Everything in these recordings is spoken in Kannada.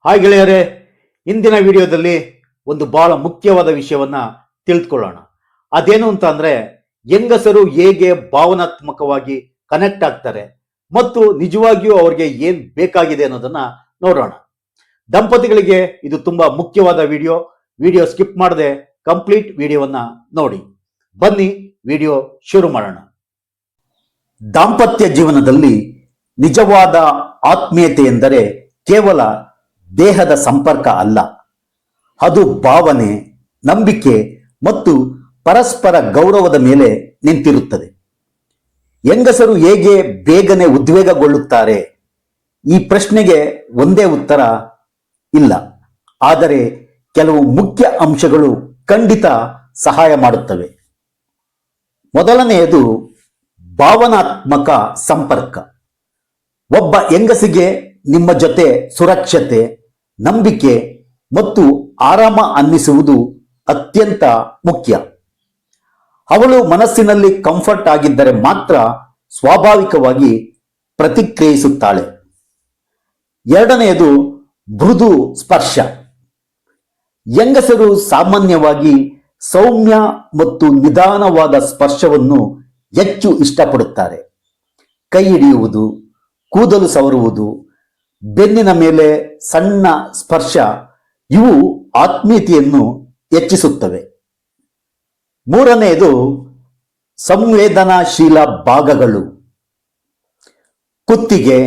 ಹಾಯ್ ಗೆಳೆಯರೇ, ಇಂದಿನ ವಿಡಿಯೋದಲ್ಲಿ ಒಂದು ಬಹಳ ಮುಖ್ಯವಾದ ವಿಷಯವನ್ನ ತಿಳಿದುಕೊಳ್ಳೋಣ. ಅದೇನು ಅಂತ ಅಂದ್ರೆ, ಹೆಂಗಸರು ಹೇಗೆ ಭಾವನಾತ್ಮಕವಾಗಿ ಕನೆಕ್ಟ್ ಆಗ್ತಾರೆ ಮತ್ತು ನಿಜವಾಗಿಯೂ ಅವ್ರಿಗೆ ಏನ್ ಬೇಕಾಗಿದೆ ಅನ್ನೋದನ್ನ ನೋಡೋಣ. ದಂಪತಿಗಳಿಗೆ ಇದು ತುಂಬಾ ಮುಖ್ಯವಾದ ವಿಡಿಯೋ ಸ್ಕಿಪ್ ಮಾಡದೆ ಕಂಪ್ಲೀಟ್ ವಿಡಿಯೋವನ್ನ ನೋಡಿ. ಬನ್ನಿ ವಿಡಿಯೋ ಶುರು ಮಾಡೋಣ. ದಾಂಪತ್ಯ ಜೀವನದಲ್ಲಿ ನಿಜವಾದ ಆತ್ಮೀಯತೆ ಎಂದರೆ ಕೇವಲ ದೇಹದ ಸಂಪರ್ಕ ಅಲ್ಲ, ಅದು ಭಾವನೆ, ನಂಬಿಕೆ ಮತ್ತು ಪರಸ್ಪರ ಗೌರವದ ಮೇಲೆ ನಿಂತಿರುತ್ತದೆ. ಹೆಂಗಸರು ಹೇಗೆ ಬೇಗನೆ ಉದ್ವೇಗಗೊಳ್ಳುತ್ತಾರೆ? ಈ ಪ್ರಶ್ನೆಗೆ ಒಂದೇ ಉತ್ತರ ಇಲ್ಲ, ಆದರೆ ಕೆಲವು ಮುಖ್ಯ ಅಂಶಗಳು ಖಂಡಿತ ಸಹಾಯ ಮಾಡುತ್ತವೆ. ಮೊದಲನೆಯದು ಭಾವನಾತ್ಮಕ ಸಂಪರ್ಕ. ಒಬ್ಬ ಹೆಂಗಸಿಗೆ ನಿಮ್ಮ ಜೊತೆ ಸುರಕ್ಷತೆ, ನಂಬಿಕೆ ಮತ್ತು ಆರಾಮ ಅನ್ನಿಸುವುದು ಅತ್ಯಂತ ಮುಖ್ಯ. ಅವಳು ಮನಸ್ಸಿನಲ್ಲಿ ಕಂಫರ್ಟ್ ಆಗಿದ್ದರೆ ಮಾತ್ರ ಸ್ವಾಭಾವಿಕವಾಗಿ ಪ್ರತಿಕ್ರಿಯಿಸುತ್ತಾಳೆ. ಎರಡನೆಯದು ಮೃದು ಸ್ಪರ್ಶ. ಹೆಂಗಸರು ಸಾಮಾನ್ಯವಾಗಿ ಸೌಮ್ಯ ಮತ್ತು ನಿಧಾನವಾದ ಸ್ಪರ್ಶವನ್ನು ಹೆಚ್ಚು ಇಷ್ಟಪಡುತ್ತಾರೆ. ಕೈ ಹಿಡಿಯುವುದು, ಕೂದಲು ಸವರುವುದು, ಬೆನ್ನಿನ ಮೇಲೆ ಸಣ್ಣ ಸ್ಪರ್ಶ ಇವು ಆತ್ಮೀಯತೆಯನ್ನು ಹೆಚ್ಚಿಸುತ್ತವೆ. ಮೂರನೆಯದು ಸಂವೇದನಾಶೀಲ ಭಾಗಗಳು. ಕುತ್ತಿಗೆ,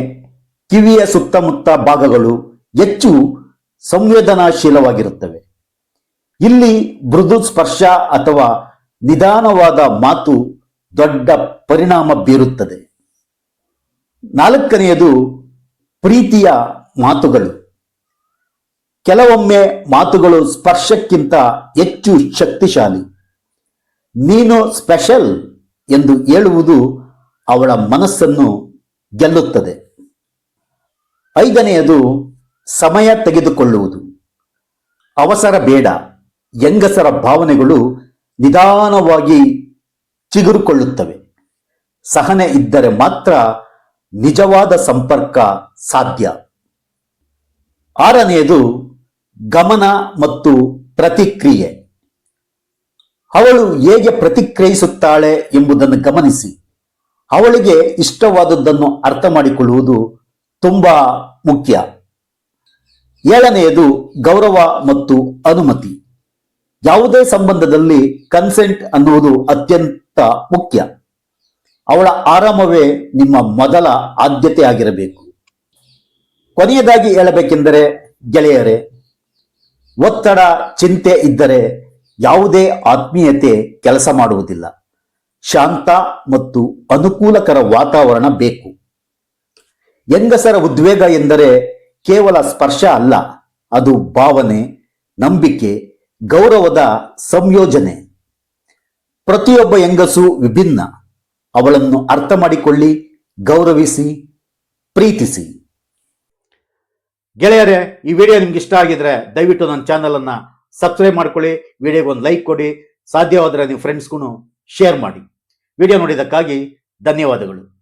ಕಿವಿಯ ಸುತ್ತಮುತ್ತ ಭಾಗಗಳು ಹೆಚ್ಚು ಸಂವೇದನಾಶೀಲವಾಗಿರುತ್ತವೆ. ಇಲ್ಲಿ ಮೃದು ಸ್ಪರ್ಶ ಅಥವಾ ನಿಧಾನವಾದ ಮಾತು ದೊಡ್ಡ ಪರಿಣಾಮ ಬೀರುತ್ತದೆ. ನಾಲ್ಕನೆಯದು ಪ್ರೀತಿಯ ಮಾತುಗಳು. ಕೆಲವೊಮ್ಮೆ ಮಾತುಗಳು ಸ್ಪರ್ಶಕ್ಕಿಂತ ಹೆಚ್ಚು ಶಕ್ತಿಶಾಲಿ. ನೀನು ಸ್ಪೆಷಲ್ ಎಂದು ಹೇಳುವುದು ಅವಳ ಮನಸ್ಸನ್ನು ಗೆಲ್ಲುತ್ತದೆ. ಐದನೆಯದು ಸಮಯ ತೆಗೆದುಕೊಳ್ಳುವುದು. ಅವಸರ ಬೇಡ. ಹೆಂಗಸರ ಭಾವನೆಗಳು ನಿಧಾನವಾಗಿ ಚಿಗುರುಕೊಳ್ಳುತ್ತವೆ. ಸಹನೆ ಇದ್ದರೆ ಮಾತ್ರ ನಿಜವಾದ ಸಂಪರ್ಕ ಸಾಧ್ಯ. ಆರನೆಯದು ಗಮನ ಮತ್ತು ಪ್ರತಿಕ್ರಿಯೆ. ಅವಳು ಹೇಗೆ ಪ್ರತಿಕ್ರಿಯಿಸುತ್ತಾಳೆ ಎಂಬುದನ್ನು ಗಮನಿಸಿ. ಅವಳಿಗೆ ಇಷ್ಟವಾದದ್ದನ್ನು ಅರ್ಥ ಮಾಡಿಕೊಳ್ಳುವುದು ತುಂಬಾ ಮುಖ್ಯ. ಏಳನೆಯದು ಗೌರವ ಮತ್ತು ಅನುಮತಿ. ಯಾವುದೇ ಸಂಬಂಧದಲ್ಲಿ ಕನ್ಸೆಂಟ್ ಅನ್ನುವುದು ಅತ್ಯಂತ ಮುಖ್ಯ. ಅವಳ ಆರಾಮವೇ ನಿಮ್ಮ ಮೊದಲ ಆದ್ಯತೆ ಆಗಿರಬೇಕು. ಕೊನೆಯದಾಗಿ ಹೇಳಬೇಕೆಂದರೆ ಗೆಳೆಯರೇ, ಒತ್ತಡ, ಚಿಂತೆ ಇದ್ದರೆ ಯಾವುದೇ ಆತ್ಮೀಯತೆ ಕೆಲಸ ಮಾಡುವುದಿಲ್ಲ. ಶಾಂತ ಮತ್ತು ಅನುಕೂಲಕರ ವಾತಾವರಣ ಬೇಕು. ಹೆಂಗಸರ ಉದ್ವೇಗ ಎಂದರೆ ಕೇವಲ ಸ್ಪರ್ಶ ಅಲ್ಲ, ಅದು ಭಾವನೆ, ನಂಬಿಕೆ, ಗೌರವದ ಸಂಯೋಜನೆ. ಪ್ರತಿಯೊಬ್ಬ ಹೆಂಗಸು ವಿಭಿನ್ನ. ಅವಳನ್ನು ಅರ್ಥ ಮಾಡಿಕೊಳ್ಳಿ, ಗೌರವಿಸಿ, ಪ್ರೀತಿಸಿ. ಗೆಳೆಯರೇ, ಈ ವಿಡಿಯೋ ನಿಮ್ಗೆ ಇಷ್ಟ ಆಗಿದ್ರೆ ದಯವಿಟ್ಟು ನನ್ನ ಚಾನಲ್ ಅನ್ನ ಸಬ್ಸ್ಕ್ರೈಬ್ ಮಾಡ್ಕೊಳ್ಳಿ, ವಿಡಿಯೋಗೆ ಒಂದು ಲೈಕ್ ಕೊಡಿ, ಸಾಧ್ಯವಾದರೆ ನಿಮ್ಮ ಫ್ರೆಂಡ್ಸ್ಗೂ ಶೇರ್ ಮಾಡಿ. ವಿಡಿಯೋ ನೋಡಿದ್ದಕ್ಕಾಗಿ ಧನ್ಯವಾದಗಳು.